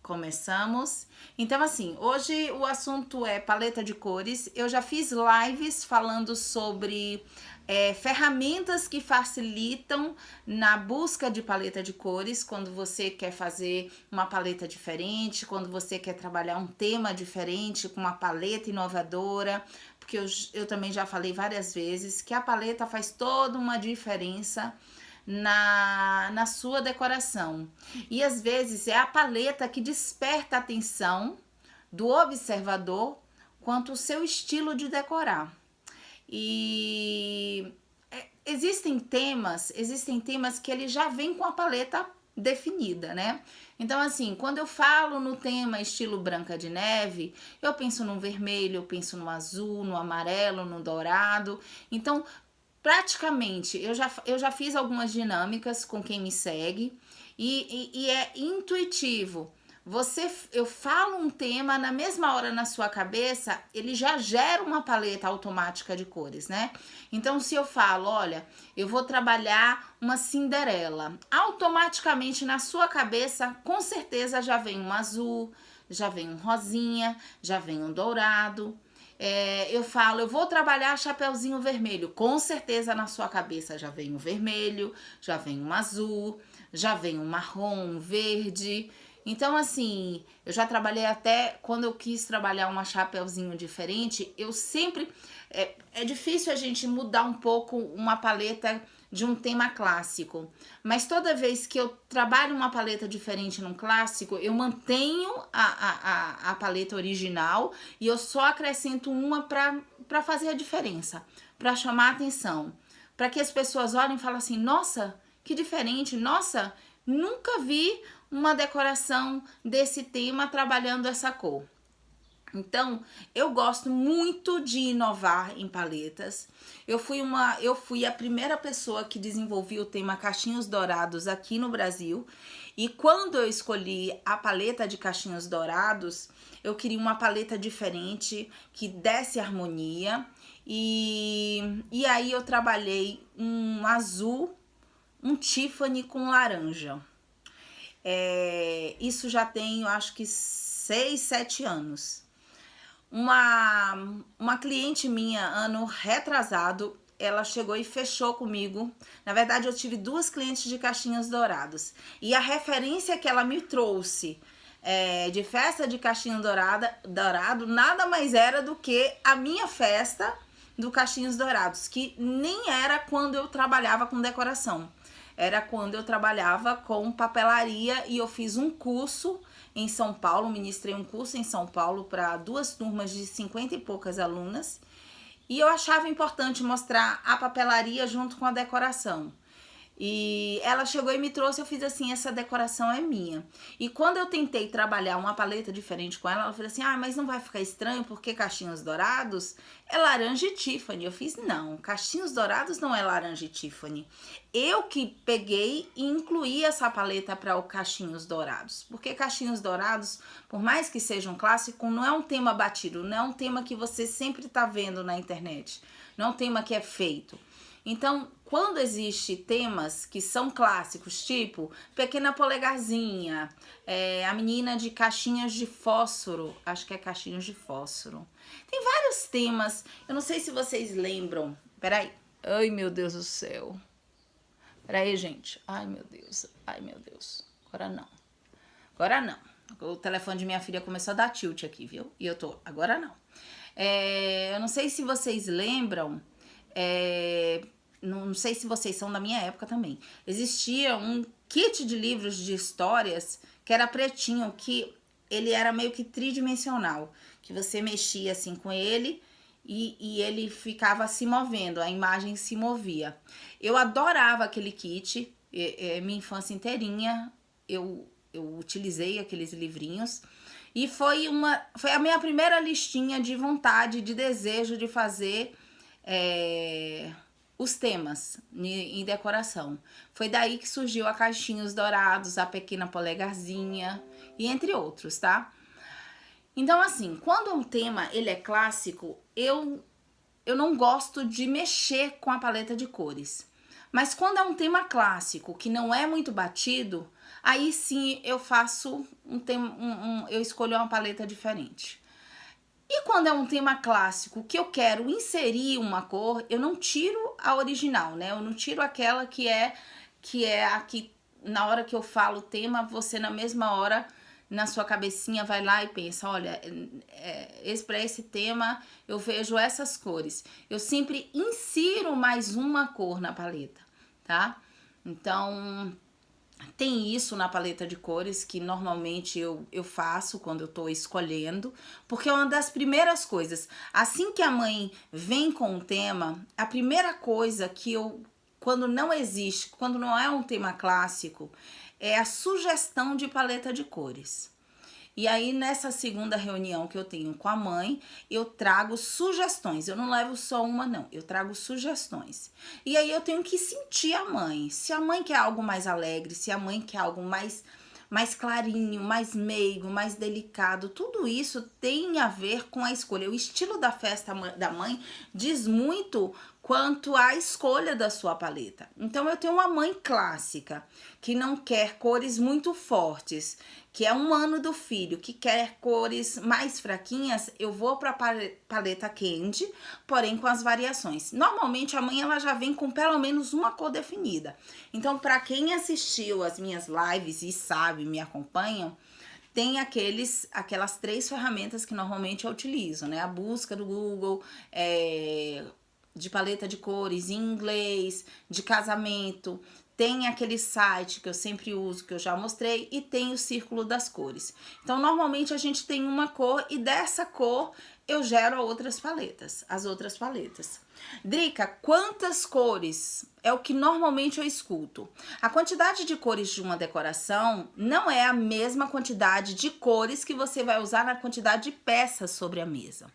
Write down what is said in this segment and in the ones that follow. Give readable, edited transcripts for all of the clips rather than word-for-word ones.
Começamos. Então, assim, hoje o assunto é paleta de cores. Eu já fiz lives falando sobre ferramentas que facilitam na busca de paleta de cores, quando você quer fazer uma paleta diferente, quando você quer trabalhar um tema diferente com uma paleta inovadora, porque eu também já falei várias vezes que a paleta faz toda uma diferença na sua decoração. E às vezes é a paleta que desperta a atenção do observador quanto o seu estilo de decorar. E existem temas que ele já vem com a paleta definida, né? Então, assim, quando eu falo no tema estilo Branca de Neve, eu penso no vermelho, eu penso no azul, no amarelo, no dourado. Então, praticamente, eu já fiz algumas dinâmicas com quem me segue e é intuitivo. Eu falo um tema, na mesma hora na sua cabeça, ele já gera uma paleta automática de cores, né? Então, se eu falo, olha, eu vou trabalhar uma Cinderela, automaticamente na sua cabeça, com certeza já vem um azul, já vem um rosinha, já vem um dourado. Eu falo, eu vou trabalhar Chapeuzinho Vermelho. Com certeza na sua cabeça já vem o vermelho, já vem um azul, já vem um marrom, um verde. Então, assim, eu já trabalhei até quando eu quis trabalhar uma Chapeuzinho diferente, eu sempre. É difícil a gente mudar um pouco uma paleta de um tema clássico, mas toda vez que eu trabalho uma paleta diferente num clássico, eu mantenho a paleta original e eu só acrescento uma para fazer a diferença, para chamar a atenção, para que as pessoas olhem e falem assim, nossa, que diferente, nossa, nunca vi uma decoração desse tema trabalhando essa cor. Então, eu gosto muito de inovar em paletas. Eu fui a primeira pessoa que desenvolvi o tema cachinhos dourados aqui no Brasil. E quando eu escolhi a paleta de cachinhos dourados, eu queria uma paleta diferente, que desse harmonia. E aí eu trabalhei um azul, um Tiffany com laranja. Isso já tem, eu acho que 6, 7 anos. Uma cliente minha, ano retrasado, ela chegou e fechou comigo. Na verdade, eu tive 2 clientes de cachinhos dourados. E a referência que ela me trouxe de festa de cachinho dourado nada mais era do que a minha festa do Cachinhos Dourados, que nem era quando eu trabalhava com decoração. Era quando eu trabalhava com papelaria e eu fiz um curso em São Paulo, ministrei um curso em São Paulo para 2 turmas de 50 e poucas alunas. E eu achava importante mostrar a papelaria junto com a decoração. E ela chegou e me trouxe, eu fiz assim, essa decoração é minha. E quando eu tentei trabalhar uma paleta diferente com ela, ela falou assim, mas não vai ficar estranho porque cachinhos dourados é laranja e Tiffany. Eu fiz, não, cachinhos dourados não é laranja e Tiffany. Eu que peguei e incluí essa paleta para o cachinhos dourados. Porque cachinhos dourados, por mais que seja um clássico, não é um tema batido, não é um tema que você sempre tá vendo na internet. Não é um tema que é feito. Então, quando existe temas que são clássicos, tipo Pequena Polegarzinha, a menina de caixinhas de fósforo, acho que é caixinhas de fósforo. Tem vários temas, eu não sei se vocês lembram. Peraí, ai meu Deus do céu. Peraí, gente, ai meu Deus, agora não. O telefone de minha filha começou a dar tilt aqui, viu? E eu tô, agora não. Eu não sei se vocês lembram, não sei se vocês são da minha época também. Existia um kit de livros de histórias que era pretinho, que ele era meio que tridimensional, que você mexia assim com ele e ele ficava se movendo, a imagem se movia. Eu adorava aquele kit, minha infância inteirinha eu utilizei aqueles livrinhos. E foi a minha primeira listinha de vontade, de desejo de fazer os temas em decoração. Foi daí que surgiu a Cachinhos Dourados, a Pequena Polegarzinha e entre outros, tá? Então, assim, quando um tema ele é clássico, eu não gosto de mexer com a paleta de cores. Mas quando é um tema clássico, que não é muito batido, aí sim eu faço eu escolho uma paleta diferente. E quando é um tema clássico que eu quero inserir uma cor, eu não tiro a original, né? Eu não tiro aquela que é aqui na hora que eu falo o tema, você na mesma hora na sua cabecinha vai lá e pensa, olha, para esse tema eu vejo essas cores. Eu sempre insiro mais uma cor na paleta, tá? Então, tem isso na paleta de cores que normalmente eu faço quando eu tô escolhendo, porque é uma das primeiras coisas. Assim que a mãe vem com o tema, a primeira coisa que quando não existe, quando não é um tema clássico, é a sugestão de paleta de cores. E aí, nessa segunda reunião que eu tenho com a mãe, eu trago sugestões. Eu não levo só uma, não. Eu trago sugestões. E aí, eu tenho que sentir a mãe. Se a mãe quer algo mais alegre, se a mãe quer algo mais clarinho, mais meigo, mais delicado, tudo isso tem a ver com a escolha. O estilo da festa da mãe diz muito quanto à escolha da sua paleta. Então, eu tenho uma mãe clássica, que não quer cores muito fortes, que é 1 ano do filho, que quer cores mais fraquinhas, eu vou para paleta candy, porém com as variações. Normalmente, a mãe ela já vem com pelo menos uma cor definida. Então, para quem assistiu as minhas lives e sabe, me acompanham, tem aquelas 3 ferramentas que normalmente eu utilizo, né? A busca do Google, de paleta de cores em inglês, de casamento, tem aquele site que eu sempre uso, que eu já mostrei, e tem o círculo das cores. Então, normalmente a gente tem uma cor e dessa cor eu gero as outras paletas. Drica, quantas cores? É o que normalmente eu escuto. A quantidade de cores de uma decoração não é a mesma quantidade de cores que você vai usar na quantidade de peças sobre a mesa.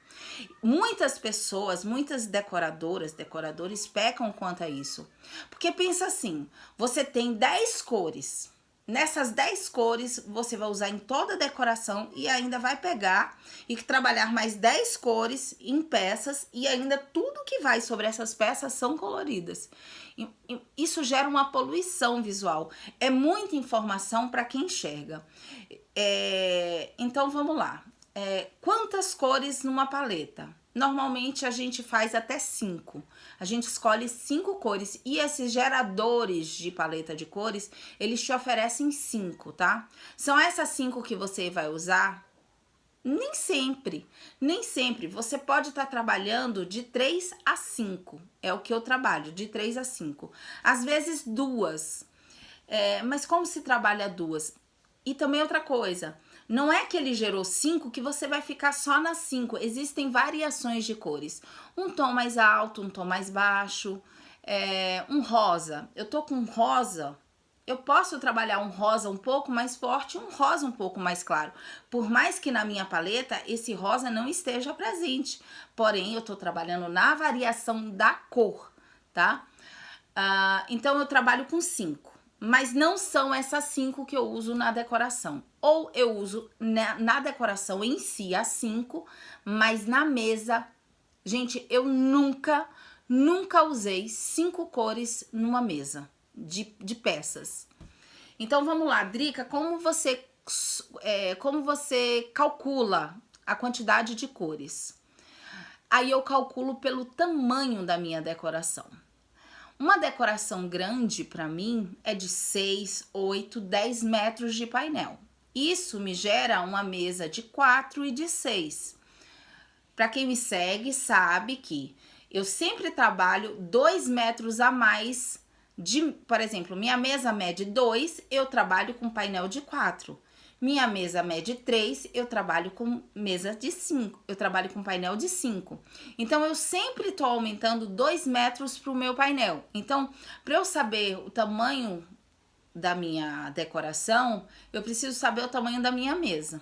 Muitas pessoas, muitas decoradores pecam quanto a isso. Porque pensa assim, você tem 10 cores. Nessas 10 cores, você vai usar em toda a decoração e ainda vai pegar e trabalhar mais 10 cores em peças e ainda tudo que vai sobre essas peças são coloridas. Isso gera uma poluição visual. É muita informação para quem enxerga. Então, vamos lá. Quantas cores numa paleta? Normalmente a gente faz até 5. A gente escolhe 5 cores e esses geradores de paleta de cores, eles te oferecem 5, tá? São essas 5 que você vai usar? Nem sempre. Você pode estar trabalhando de 3 a 5. É o que eu trabalho, de 3 a 5. Às vezes 2. Mas como se trabalha 2? E também outra coisa, não é que ele gerou 5 que você vai ficar só nas 5. Existem variações de cores. Um tom mais alto, um tom mais baixo, um rosa. Eu tô com rosa, eu posso trabalhar um rosa um pouco mais forte e um rosa um pouco mais claro. Por mais que na minha paleta esse rosa não esteja presente. Porém, eu tô trabalhando na variação da cor, tá? Então, eu trabalho com 5. Mas não são essas 5 que eu uso na decoração. Ou eu uso na decoração em si as 5, mas na mesa... Gente, eu nunca usei 5 cores numa mesa de peças. Então, vamos lá, Drica, como você calcula a quantidade de cores? Aí eu calculo pelo tamanho da minha decoração. Uma decoração grande, para mim, é de 6, 8, 10 metros de painel. Isso me gera uma mesa de 4 e de 6. Para quem me segue, sabe que eu sempre trabalho 2 metros a mais por exemplo, minha mesa mede 2, eu trabalho com painel de 4. Minha mesa mede 3, eu trabalho com mesa de 5. Eu trabalho com painel de 5. Então, eu sempre estou aumentando 2 metros para o meu painel. Então, para eu saber o tamanho da minha decoração, eu preciso saber o tamanho da minha mesa.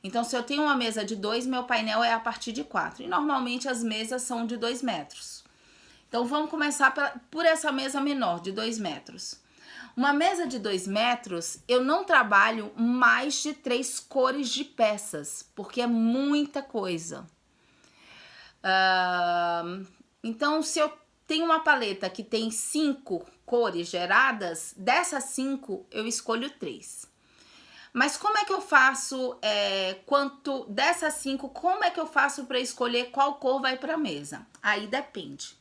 Então, se eu tenho uma mesa de 2, meu painel é a partir de 4. E, normalmente, as mesas são de 2 metros. Então, vamos começar por essa mesa menor, de 2 metros. Uma mesa de 2 metros, eu não trabalho mais de 3 cores de peças, porque é muita coisa. Então, se eu tem uma paleta que tem 5 cores geradas, dessas 5 eu escolho 3. Mas como é que eu faço, quanto dessas 5, como é que eu faço para escolher qual cor vai para a mesa? Aí depende.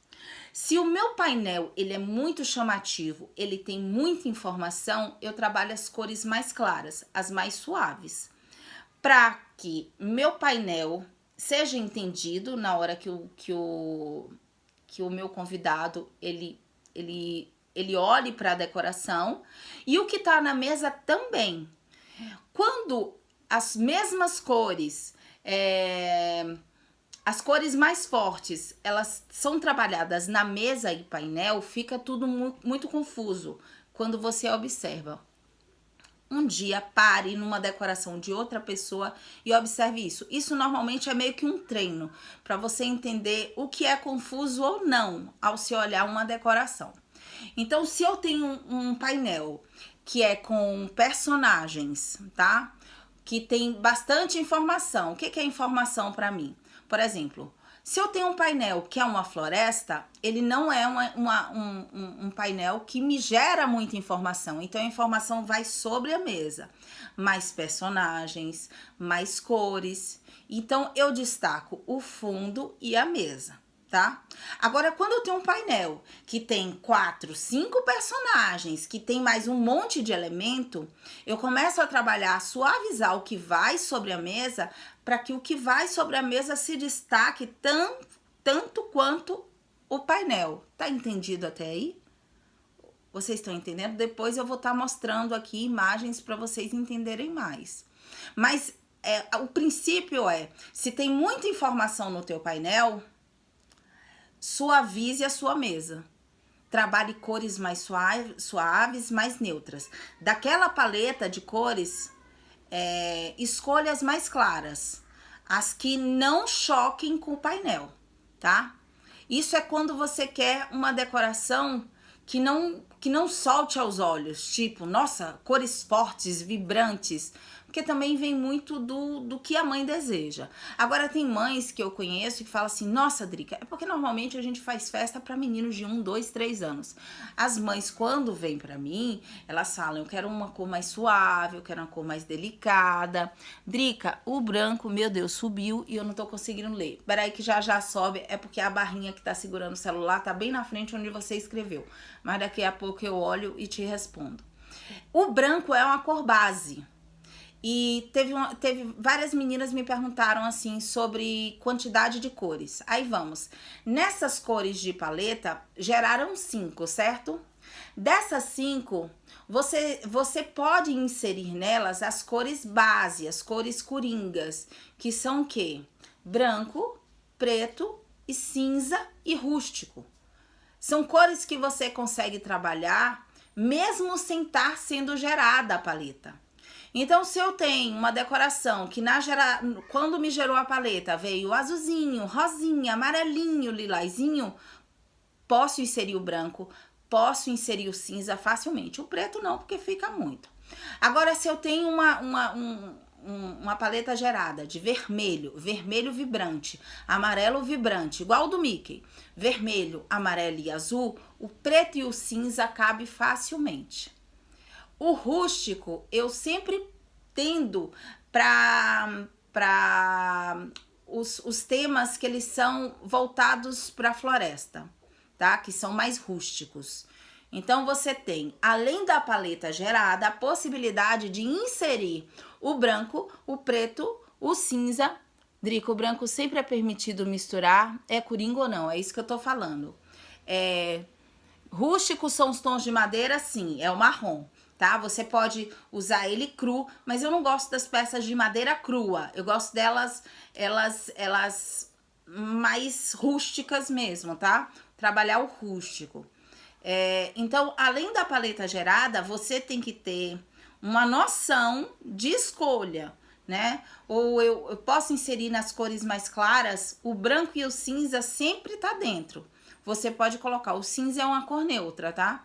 Se o meu painel ele é muito chamativo, ele tem muita informação, eu trabalho as cores mais claras, as mais suaves, para que meu painel seja entendido na hora que o meu convidado ele olhe para a decoração e o que está na mesa também. Quando as mesmas cores, as cores mais fortes, elas são trabalhadas na mesa e painel, fica tudo muito confuso quando você observa. Um dia pare numa decoração de outra pessoa e observe isso. Isso normalmente é meio que um treino para você entender o que é confuso ou não ao se olhar uma decoração. Então, se eu tenho um painel que é com personagens, tá? Que tem bastante informação. O que é informação para mim? Por exemplo, se eu tenho um painel que é uma floresta, ele não é um painel que me gera muita informação. Então, a informação vai sobre a mesa. Mais personagens, mais cores. Então, eu destaco o fundo e a mesa, tá? Agora, quando eu tenho um painel que tem 4, 5 personagens, que tem mais um monte de elemento, eu começo a trabalhar, a suavizar o que vai sobre a mesa, para que o que vai sobre a mesa se destaque tanto quanto o painel. Tá entendido até aí? Vocês estão entendendo? Depois eu vou estar mostrando aqui imagens para vocês entenderem mais. Mas o princípio se tem muita informação no teu painel, suavize a sua mesa. Trabalhe cores mais suaves, mais neutras. Daquela paleta de cores, escolha as mais claras, as que não choquem com o painel, tá? Isso é quando você quer uma decoração que não solte aos olhos, tipo, nossa, cores fortes, vibrantes, porque também vem muito do que a mãe deseja. Agora, tem mães que eu conheço que falam assim, nossa, Drica, é porque normalmente a gente faz festa para meninos de 1, 2, 3 anos. As mães, quando vêm para mim, elas falam, eu quero uma cor mais suave, eu quero uma cor mais delicada. Drica, o branco, meu Deus, subiu e eu não tô conseguindo ler. Peraí que já sobe, é porque a barrinha que tá segurando o celular tá bem na frente onde você escreveu. Mas daqui a pouco eu olho e te respondo. O branco é uma cor base. E teve várias meninas me perguntaram assim sobre quantidade de cores. Aí vamos. Nessas cores de paleta, geraram 5, certo? Dessas 5, você pode inserir nelas as cores base, as cores coringas, que são o quê? Branco, preto e cinza e rústico. São cores que você consegue trabalhar mesmo sem estar sendo gerada a paleta. Então, se eu tenho uma decoração que quando me gerou a paleta veio azulzinho, rosinha, amarelinho, lilazinho, posso inserir o branco, posso inserir o cinza facilmente. O preto não, porque fica muito. Agora, se eu tenho uma paleta gerada de vermelho vibrante, amarelo vibrante, igual o do Mickey, vermelho, amarelo e azul, o preto e o cinza cabe facilmente. O rústico, eu sempre tendo para os temas que eles são voltados para a floresta, tá? Que são mais rústicos. Então, você tem, além da paleta gerada, a possibilidade de inserir o branco, o preto, o cinza. Drica, o branco sempre é permitido misturar, é coringa ou não? É isso que eu tô falando. Rústicos são os tons de madeira, sim, é o marrom. Tá? Você pode usar ele cru, mas eu não gosto das peças de madeira crua. Eu gosto delas, elas mais rústicas mesmo, tá? Trabalhar o rústico. Então, além da paleta gerada, você tem que ter uma noção de escolha, né? Ou eu posso inserir nas cores mais claras, o branco e o cinza sempre tá dentro. Você pode colocar, o cinza é uma cor neutra, tá?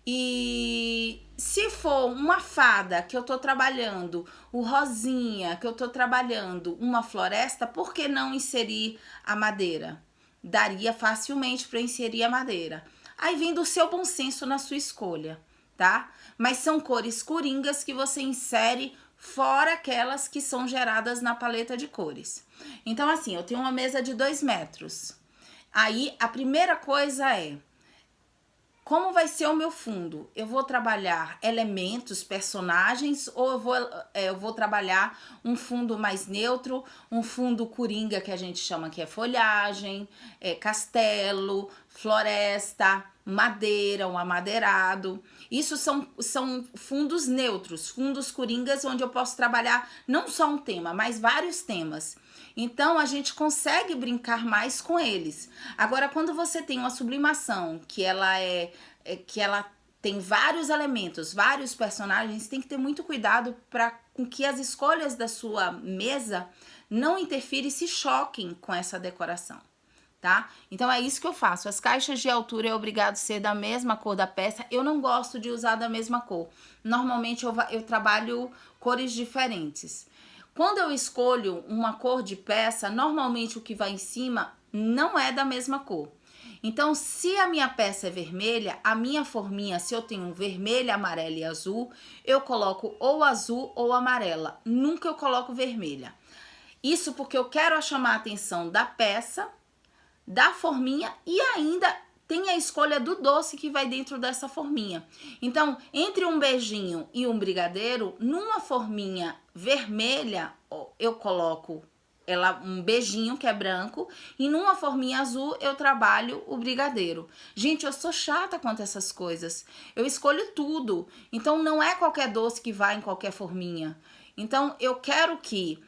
E se for uma fada que eu tô trabalhando, o rosinha que eu tô trabalhando, uma floresta, por que não inserir a madeira? daria facilmente para inserir a madeira. Aí vem do seu bom senso na sua escolha, tá? Mas são cores coringas que você insere fora aquelas que são geradas na paleta de cores. Então, assim, eu tenho uma mesa de 2 metros. Aí, a primeira coisa é, como vai ser o meu fundo? Eu vou trabalhar elementos, personagens, ou eu vou trabalhar um fundo mais neutro, um fundo coringa que a gente chama que é folhagem, castelo, floresta, madeira, um amadeirado. Isso são fundos neutros, fundos coringas, onde eu posso trabalhar não só um tema, mas vários temas. Então, a gente consegue brincar mais com eles. Agora, quando você tem uma sublimação, que ela tem vários elementos, vários personagens, tem que ter muito cuidado para com que as escolhas da sua mesa não interfiram e se choquem com essa decoração, tá? Então, é isso que eu faço. As caixas de altura é obrigado a ser da mesma cor da peça. Eu não gosto de usar da mesma cor. Normalmente, eu trabalho cores diferentes. Quando eu escolho uma cor de peça, normalmente o que vai em cima não é da mesma cor. Então, se a minha peça é vermelha, a minha forminha, se eu tenho vermelha, amarela e azul, eu coloco ou azul ou amarela. Nunca eu coloco vermelha. Isso porque eu quero chamar a atenção da peça, da forminha e ainda tem a escolha do doce que vai dentro dessa forminha. Então, entre um beijinho e um brigadeiro, numa forminha vermelha, eu coloco um beijinho que é branco, e numa forminha azul eu trabalho o brigadeiro. Gente, eu sou chata quanto a essas coisas. Eu escolho tudo. Então, não é qualquer doce que vai em qualquer forminha. Então, eu quero que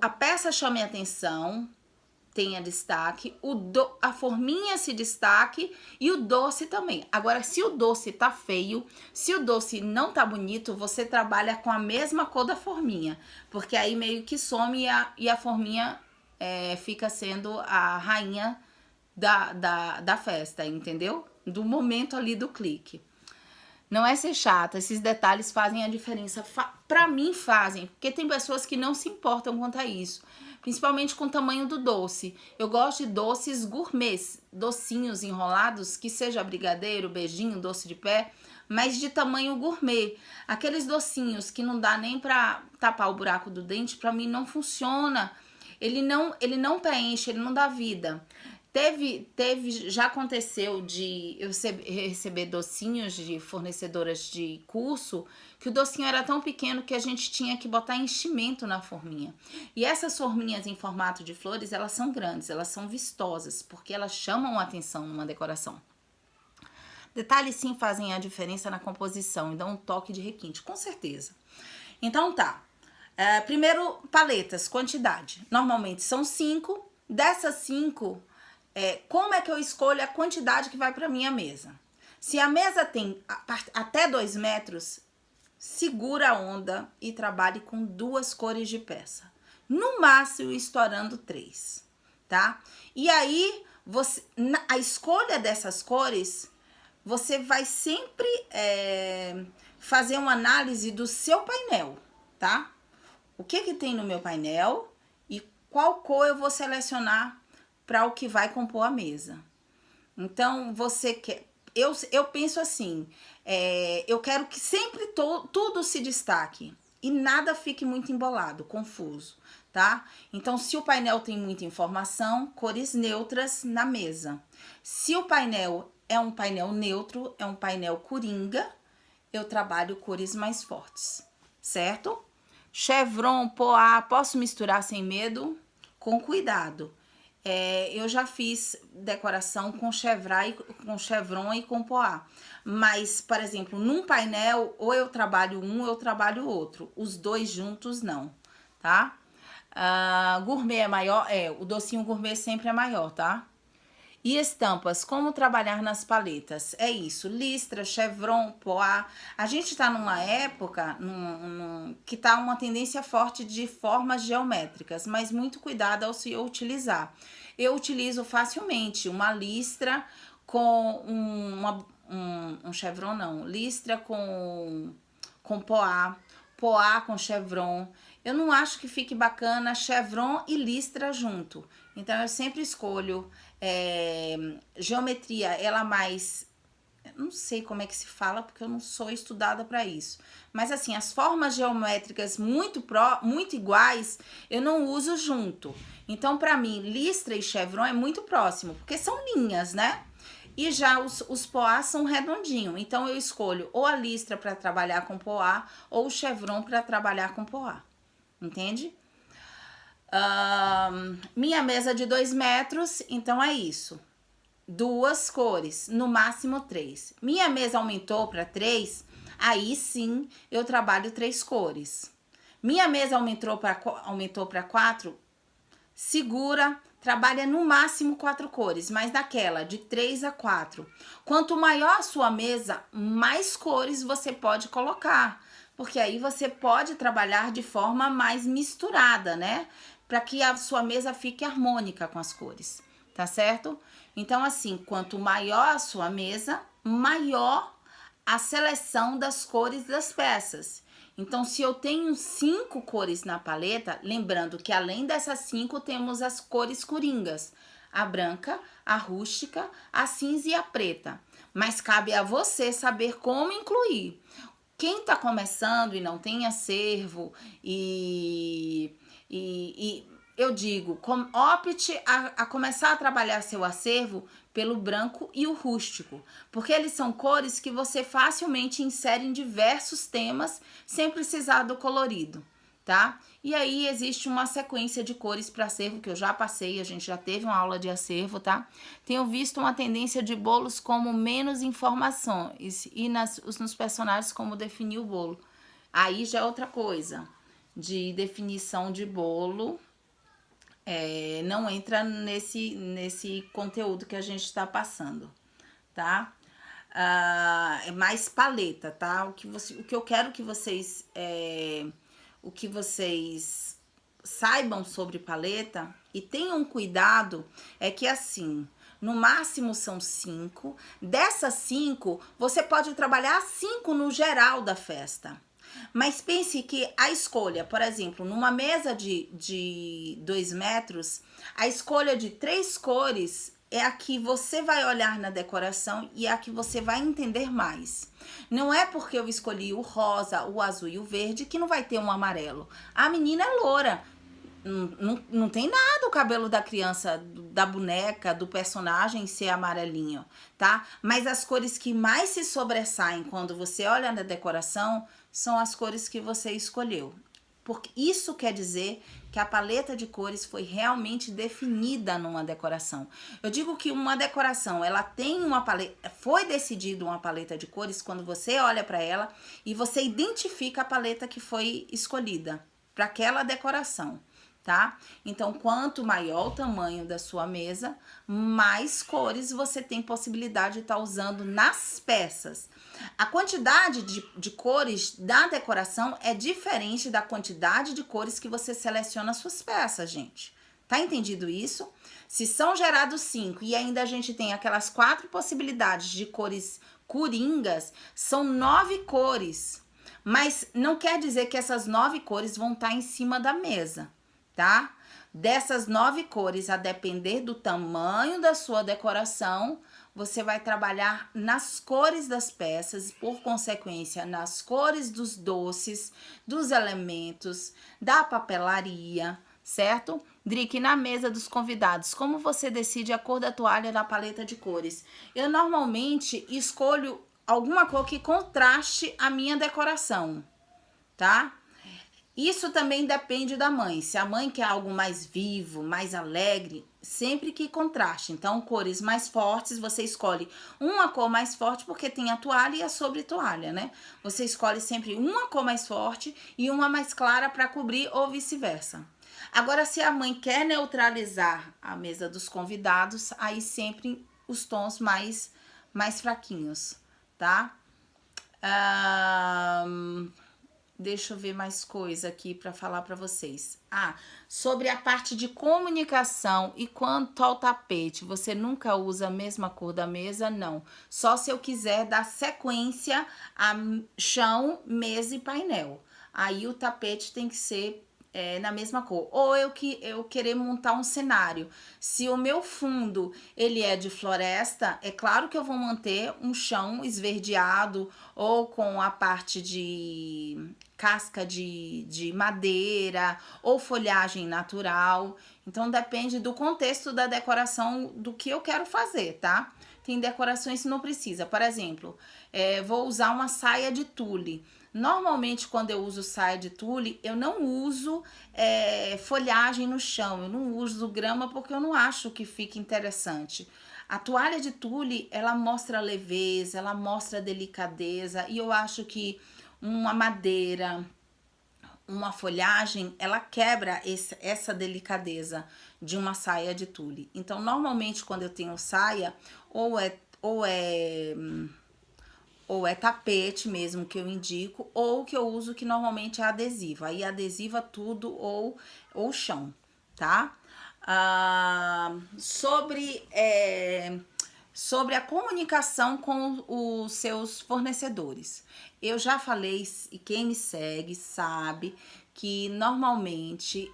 a peça chame a atenção, tenha destaque, a forminha se destaque e o doce também. Agora, se o doce tá feio, se o doce não tá bonito, você trabalha com a mesma cor da forminha, porque aí meio que some e a forminha fica sendo a rainha da festa, entendeu? Do momento ali do clique. Não é ser chata, esses detalhes fazem a diferença. Pra mim fazem, porque tem pessoas que não se importam quanto a isso. Principalmente com o tamanho do doce. Eu gosto de doces gourmets, docinhos enrolados, que seja brigadeiro, beijinho, doce de pé, mas de tamanho gourmet. Aqueles docinhos que não dá nem pra tapar o buraco do dente, pra mim não funciona. Ele não preenche, ele não dá vida. Já aconteceu de eu receber docinhos de fornecedoras de curso, que o docinho era tão pequeno que a gente tinha que botar enchimento na forminha. E essas forminhas em formato de flores, elas são grandes, elas são vistosas, porque elas chamam a atenção numa decoração. Detalhes sim fazem a diferença na composição e dão um toque de requinte, com certeza. Então tá, primeiro paletas, quantidade. Normalmente são 5, dessas 5... como é que eu escolho a quantidade que vai para minha mesa? Se a mesa tem até 2 metros, segura a onda e trabalhe com 2 cores de peça. No máximo, estourando 3, tá? E aí, a escolha dessas cores, você vai sempre fazer uma análise do seu painel, tá? O que tem no meu painel e qual cor eu vou selecionar para o que vai compor a mesa. Então, você quer... Eu penso assim, eu quero que sempre tudo se destaque e nada fique muito embolado, confuso, tá? Então, se o painel tem muita informação, cores neutras na mesa. Se o painel é um painel neutro, é um painel coringa, eu trabalho cores mais fortes, certo? Chevron, poá, posso misturar sem medo? Com cuidado. Eu já fiz decoração com chevron e com poá. Mas, por exemplo, num painel, ou eu trabalho um ou eu trabalho outro. Os dois juntos, não, tá? Gourmet é maior? O docinho gourmet sempre é maior, tá? E estampas, como trabalhar nas paletas? É isso, listra, chevron, poá. A gente tá numa época que tá uma tendência forte de formas geométricas, mas muito cuidado ao se utilizar. Eu utilizo facilmente uma listra com um chevron, não, listra com poá, poá com chevron. eu não acho que fique bacana chevron e listra junto. Então, eu sempre escolho geometria, ela mais... Não sei como é que se fala, porque eu não sou estudada para isso. Mas, assim, as formas geométricas muito iguais, eu não uso junto. Então, para mim, listra e chevron é muito próximo, porque são linhas, né? E já os poás são redondinhos. Então, eu escolho ou a listra para trabalhar com poá, ou o chevron para trabalhar com poá. Entende? Minha mesa de 2 metros, então é isso. 2 cores, no máximo 3. Minha mesa aumentou para 3, aí sim eu trabalho 3 cores. Minha mesa aumentou para 4, segura, trabalha no máximo 4 cores, mas daquela de 3 a 4. Quanto maior a sua mesa, mais cores você pode colocar, porque aí você pode trabalhar de forma mais misturada, né? Para que a sua mesa fique harmônica com as cores, tá certo? Então, assim, quanto maior a sua mesa, maior a seleção das cores das peças. Então, se eu tenho 5 cores na paleta, lembrando que além dessas 5 temos as cores coringas, a branca, a rústica, a cinza e a preta. Mas cabe a você saber como incluir. Quem está começando e não tem acervo e eu digo, opte a começar a trabalhar seu acervo pelo branco e o rústico, porque eles são cores que você facilmente insere em diversos temas sem precisar do colorido, tá? E aí existe uma sequência de cores para acervo que eu já passei, a gente já teve uma aula de acervo, tá? Tenho visto uma tendência de bolos como menos informações e nos personagens como definir o bolo. Aí já é outra coisa, de definição de bolo. Não entra nesse conteúdo que a gente está passando, tá? É mais paleta, tá? O que eu quero que vocês saibam sobre paleta e tenham cuidado é que assim, no máximo são 5. Dessas 5, você pode trabalhar 5 no geral da festa. Mas pense que a escolha, por exemplo, numa mesa de 2 metros, a escolha de 3 cores é a que você vai olhar na decoração e é a que você vai entender mais. Não é porque eu escolhi o rosa, o azul e o verde que não vai ter um amarelo. A menina é loura. Não tem nada o cabelo da criança, da boneca, do personagem ser amarelinho, tá? Mas as cores que mais se sobressaem quando você olha na decoração são as cores que você escolheu. Porque isso quer dizer que a paleta de cores foi realmente definida numa decoração. Eu digo que uma decoração, ela tem uma paleta, foi decidido uma paleta de cores quando você olha para ela e você identifica a paleta que foi escolhida para aquela decoração. Tá? Então, quanto maior o tamanho da sua mesa, mais cores você tem possibilidade de estar usando nas peças. A quantidade de cores da decoração é diferente da quantidade de cores que você seleciona as suas peças, gente. Tá entendido isso? Se são gerados 5 e ainda a gente tem aquelas 4 possibilidades de cores coringas, são 9 cores. Mas não quer dizer que essas 9 cores vão estar em cima da mesa. Tá? Dessas 9 cores, a depender do tamanho da sua decoração, você vai trabalhar nas cores das peças, por consequência, nas cores dos doces, dos elementos, da papelaria, certo? Drick, na mesa dos convidados, como você decide a cor da toalha da paleta de cores? Eu normalmente escolho alguma cor que contraste a minha decoração, tá? Isso também depende da mãe. Se a mãe quer algo mais vivo, mais alegre, sempre que contraste. Então, cores mais fortes, você escolhe uma cor mais forte, porque tem a toalha e a sobre toalha, né? Você escolhe sempre uma cor mais forte e uma mais clara para cobrir ou vice-versa. Agora, se a mãe quer neutralizar a mesa dos convidados, aí sempre os tons mais fraquinhos, tá? Deixa eu ver mais coisa aqui para falar para vocês. Sobre a parte de comunicação e quanto ao tapete, você nunca usa a mesma cor da mesa? Não. Só se eu quiser dar sequência a chão, mesa e painel. Aí o tapete tem que ser na mesma cor. Ou eu querer montar um cenário. Se o meu fundo ele é de floresta, é claro que eu vou manter um chão esverdeado ou com a parte de casca de madeira ou folhagem natural. Então depende do contexto da decoração do que eu quero fazer, tá? Tem decorações que não precisa. Por exemplo, vou usar uma saia de tule. Normalmente, quando eu uso saia de tule, eu não uso folhagem no chão, eu não uso grama porque eu não acho que fique interessante. A toalha de tule, ela mostra leveza, ela mostra delicadeza, e eu acho que uma madeira, uma folhagem, ela quebra essa delicadeza de uma saia de tule. Então, normalmente, quando eu tenho saia, ou é tapete mesmo que eu indico, ou que eu uso que normalmente é adesivo. Aí adesiva tudo ou chão, tá? Sobre a comunicação com os seus fornecedores. Eu já falei, e quem me segue sabe que normalmente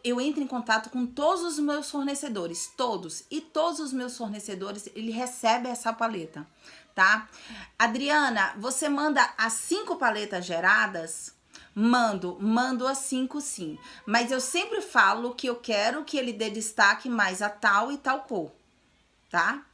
eu entro em contato com todos os meus fornecedores, todos. E todos os meus fornecedores, ele recebe essa paleta, tá? Adriana, você manda as 5 paletas geradas? Mando as 5 sim. Mas eu sempre falo que eu quero que ele dê destaque mais a tal e tal cor, tá?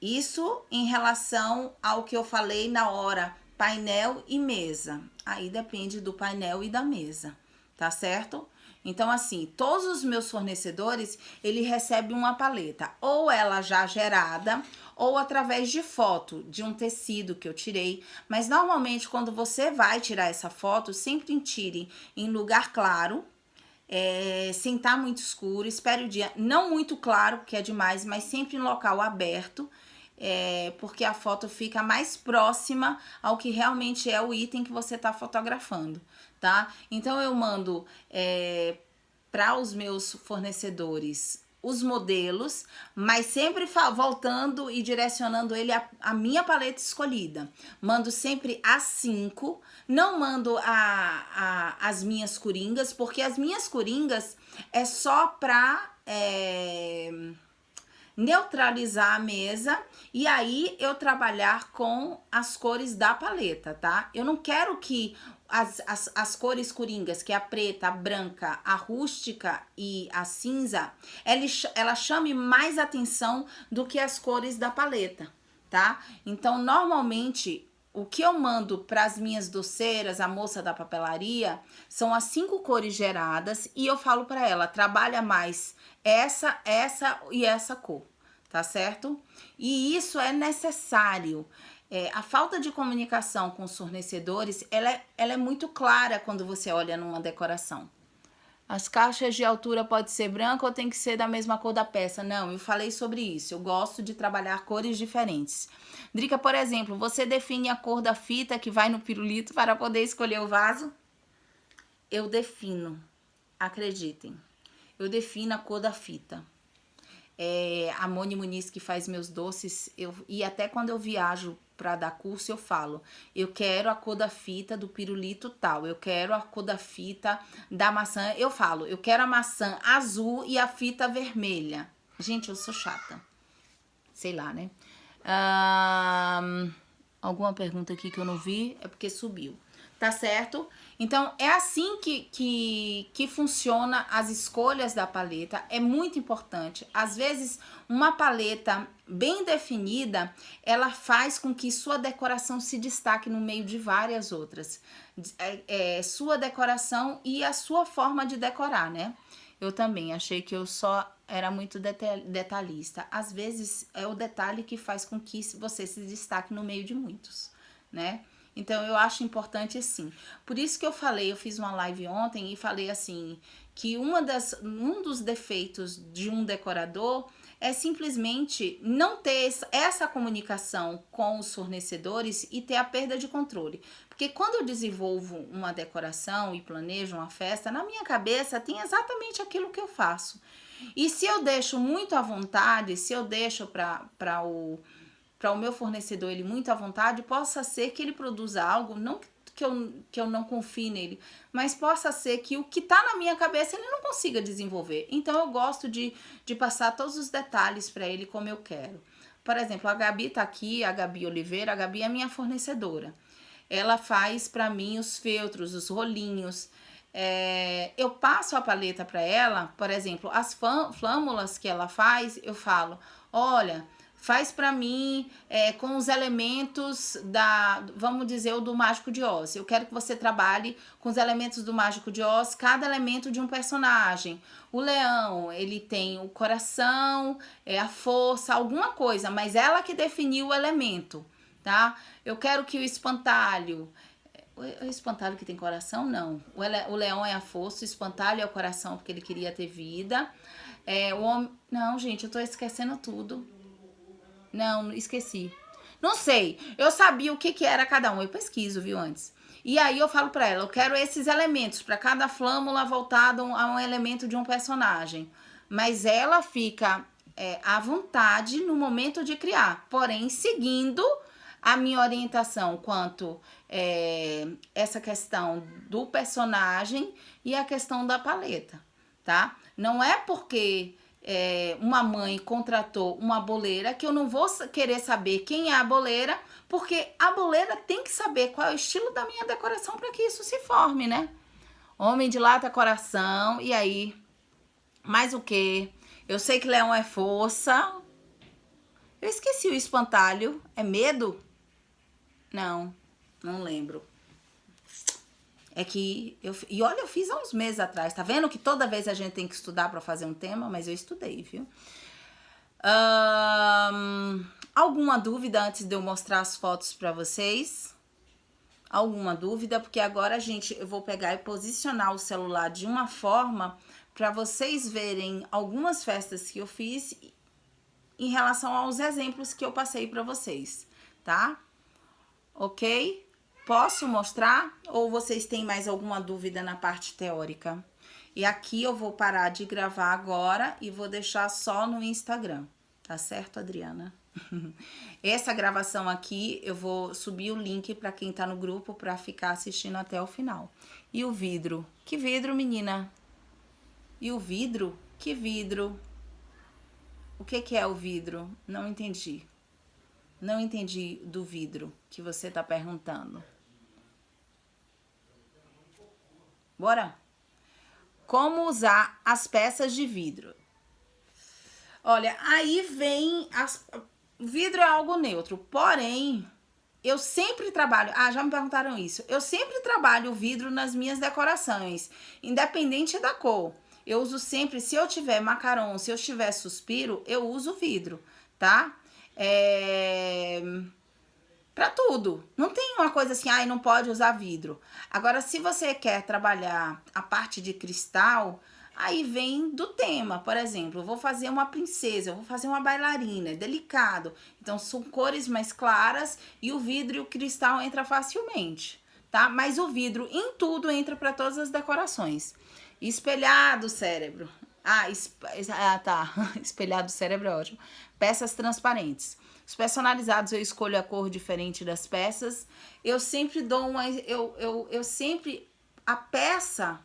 Isso em relação ao que eu falei na hora, painel e mesa. Aí depende do painel e da mesa, tá certo? Então, assim, todos os meus fornecedores, ele recebe uma paleta, ou ela já gerada, ou através de foto, de um tecido que eu tirei. Mas, normalmente, quando você vai tirar essa foto, sempre tire em lugar claro, sem estar muito escuro, espere o dia, não muito claro, porque é demais, mas sempre em local aberto, porque a foto fica mais próxima ao que realmente é o item que você está fotografando, tá? Então, eu mando para os meus fornecedores os modelos, mas sempre voltando e direcionando ele a minha paleta escolhida. Mando sempre as 5, não mando as minhas coringas, porque as minhas coringas é só para neutralizar a mesa e aí eu trabalhar com as cores da paleta, tá? Eu não quero que as cores coringas, que é a preta, a branca, a rústica e a cinza, ela chame mais atenção do que as cores da paleta, tá? Então, normalmente, o que eu mando para as minhas doceiras, a moça da papelaria, são as 5 cores geradas e eu falo para ela, trabalha mais essa e essa cor, tá certo? E isso é necessário. A falta de comunicação com os fornecedores, ela é muito clara quando você olha numa decoração. As caixas de altura pode ser branca ou tem que ser da mesma cor da peça? Não, eu falei sobre isso. Eu gosto de trabalhar cores diferentes. Drica, por exemplo, você define a cor da fita que vai no pirulito para poder escolher o vaso? Eu defino, acreditem. Eu defino a cor da fita. A Moni Muniz, que faz meus doces, e até quando eu viajo para dar curso, eu falo, eu quero a cor da fita do pirulito tal, eu quero a cor da fita da maçã, eu falo, eu quero a maçã azul e a fita vermelha. Gente, eu sou chata. Sei lá, né? Alguma pergunta aqui que eu não vi, é porque subiu. Tá certo? Então, é assim que funciona as escolhas da paleta. É muito importante. Às vezes, uma paleta bem definida, ela faz com que sua decoração se destaque no meio de várias outras. Sua decoração e a sua forma de decorar, né? Eu também achei que eu só era muito detalhista. Às vezes, é o detalhe que faz com que você se destaque no meio de muitos, né? Então, eu acho importante assim. Por isso que eu fiz uma live ontem e falei assim, que um dos defeitos de um decorador é simplesmente não ter essa comunicação com os fornecedores e ter a perda de controle. Porque quando eu desenvolvo uma decoração e planejo uma festa, na minha cabeça tem exatamente aquilo que eu faço. E se eu deixo muito à vontade, se eu deixo para o meu fornecedor ele muito à vontade, possa ser que ele produza algo não que eu não confie nele, mas possa ser que o que tá na minha cabeça ele não consiga desenvolver. Então eu gosto de passar todos os detalhes para ele como eu quero. Por exemplo, a Gabi tá aqui, a Gabi Oliveira, a Gabi é minha fornecedora. Ela faz para mim os feltros, os rolinhos. Eu passo a paleta para ela, por exemplo, as flâmulas que ela faz, eu falo, olha, faz para mim com os elementos vamos dizer, o do Mágico de Oz. Eu quero que você trabalhe com os elementos do Mágico de Oz, cada elemento de um personagem. O leão, ele tem o coração, a força, alguma coisa, mas ela que definiu o elemento, tá? Eu quero que o espantalho... O espantalho que tem coração, não. O leão é a força, o espantalho é o coração, porque ele queria ter vida. O homem... Não, gente, eu tô esquecendo tudo. Não, esqueci. Não sei. Eu sabia o que era cada um. Eu pesquiso, viu, antes. E aí eu falo pra ela, eu quero esses elementos, pra cada flâmula voltada a um elemento de um personagem. Mas ela fica à vontade no momento de criar, porém seguindo a minha orientação quanto essa questão do personagem e a questão da paleta, tá? Não é porque uma mãe contratou uma boleira que eu não vou querer saber quem é a boleira, porque a boleira tem que saber qual é o estilo da minha decoração para que isso se forme, né? Homem dilata coração, e aí? Mais o quê? Eu sei que leão é força. Eu esqueci o espantalho. É medo? Não lembro. É que e olha, eu fiz há uns meses atrás. Tá vendo que toda vez a gente tem que estudar para fazer um tema, mas eu estudei, viu? Alguma dúvida antes de eu mostrar as fotos para vocês? Alguma dúvida? Porque agora, gente, eu vou pegar e posicionar o celular de uma forma para vocês verem algumas festas que eu fiz em relação aos exemplos que eu passei para vocês, tá? Ok? Posso mostrar? Ou vocês têm mais alguma dúvida na parte teórica? E aqui eu vou parar de gravar agora e vou deixar só no Instagram. Tá certo, Adriana? Essa gravação aqui, eu vou subir o link para quem tá no grupo para ficar assistindo até o final. E o vidro? Que vidro, menina? E o vidro? Que vidro? O que é o vidro? Não entendi. Não entendi do vidro que você tá perguntando. Bora? Como usar as peças de vidro? Olha, aí vem... Vidro é algo neutro, porém, eu sempre trabalho... já me perguntaram isso. Eu sempre trabalho o vidro nas minhas decorações, independente da cor. Eu uso sempre, se eu tiver macaron, se eu tiver suspiro, eu uso vidro, tá? Pra tudo. Não tem uma coisa assim, não pode usar vidro. Agora, se você quer trabalhar a parte de cristal, aí vem do tema. Por exemplo, eu vou fazer uma princesa, eu vou fazer uma bailarina, é delicado. Então, são cores mais claras e o vidro e o cristal entra facilmente, tá? Mas o vidro em tudo entra para todas as decorações. Espelhado cérebro. Tá. Espelhado cérebro é ótimo. Peças transparentes. Os personalizados eu escolho a cor diferente das peças. Eu sempre dou uma... Eu sempre... A peça...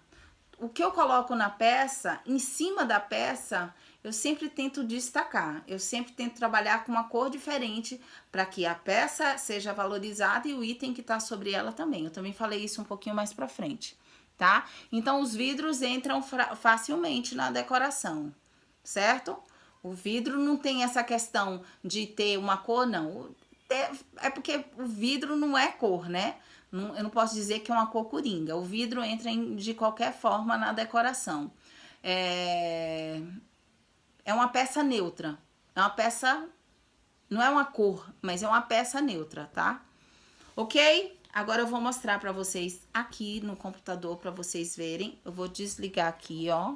O que eu coloco na peça, em cima da peça, eu sempre tento destacar. Eu sempre tento trabalhar com uma cor diferente para que a peça seja valorizada e o item que tá sobre ela também. Eu também falei isso um pouquinho mais pra frente, tá? Então, os vidros entram facilmente na decoração, certo? O vidro não tem essa questão de ter uma cor, não. É porque o vidro não é cor, né? Eu não posso dizer que é uma cor coringa. O vidro entra de qualquer forma na decoração. É uma peça neutra. É uma peça... Não é uma cor, mas é uma peça neutra, tá? Ok? Agora eu vou mostrar pra vocês aqui no computador, pra vocês verem. Eu vou desligar aqui, ó.